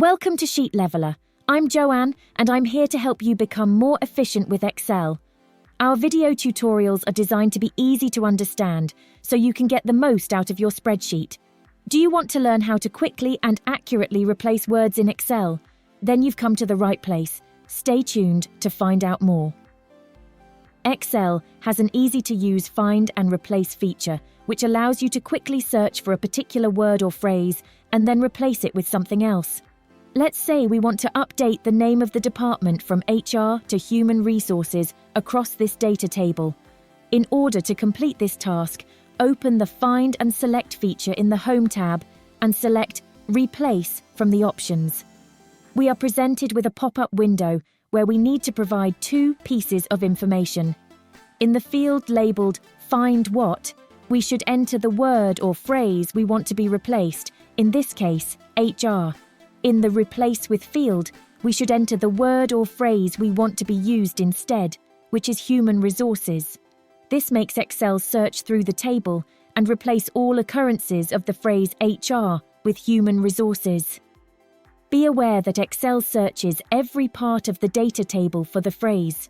Welcome to Sheet Leveler. I'm Joanne, and I'm here to help you become more efficient with Excel. Our video tutorials are designed to be easy to understand, so you can get the most out of your spreadsheet. Do you want to learn how to quickly and accurately replace words in Excel? Then you've come to the right place. Stay tuned to find out more. Excel has an easy-to-use Find and Replace feature, which allows you to quickly search for a particular word or phrase and then replace it with something else. Let's say we want to update the name of the department from HR to Human Resources across this data table. In order to complete this task, open the Find and Select feature in the Home tab and select Replace from the options. We are presented with a pop-up window where we need to provide two pieces of information. In the field labelled Find What, we should enter the word or phrase we want to be replaced, in this case, HR. In the Replace With field, we should enter the word or phrase we want to be used instead, which is Human Resources. This makes Excel search through the table and replace all occurrences of the phrase HR with Human Resources. Be aware that Excel searches every part of the data table for the phrase.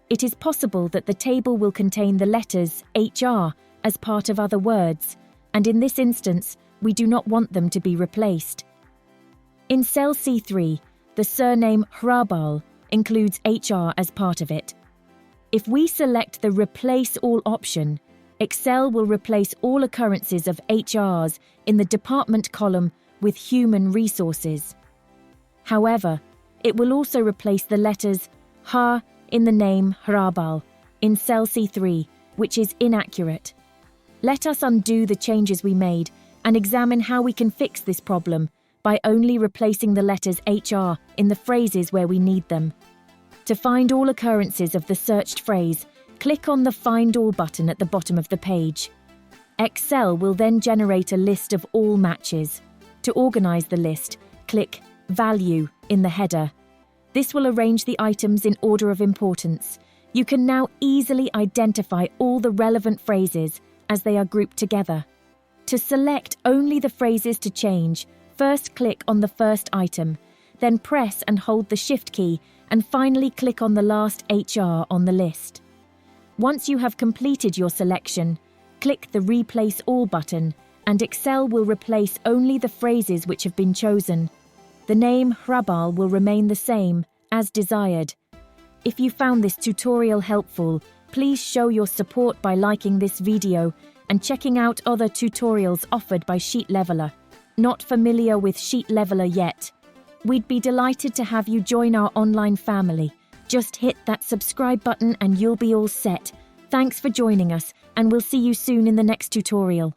It is possible that the table will contain the letters HR as part of other words, and in this instance, we do not want them to be replaced. In cell C3, the surname Hrabal includes HR as part of it. If we select the Replace All option, Excel will replace all occurrences of HRs in the department column with Human Resources. However, it will also replace the letters H in the name Hrabal in cell C3, which is inaccurate. Let us undo the changes we made and examine how we can fix this problem by only replacing the letters HR in the phrases where we need them. To find all occurrences of the searched phrase, click on the Find All button at the bottom of the page. Excel will then generate a list of all matches. To organize the list, click Value in the header. This will arrange the items in order of importance. You can now easily identify all the relevant phrases as they are grouped together. To select only the phrases to change, first click on the first item, then press and hold the Shift key, and finally click on the last HR on the list. Once you have completed your selection, click the Replace All button, and Excel will replace only the phrases which have been chosen. The name Hrabal will remain the same, as desired. If you found this tutorial helpful, please show your support by liking this video and checking out other tutorials offered by Sheet Leveler. Not familiar with Sheet Leveler yet? We'd be delighted to have you join our online family. Just hit that subscribe button and you'll be all set. Thanks for joining us, and we'll see you soon in the next tutorial.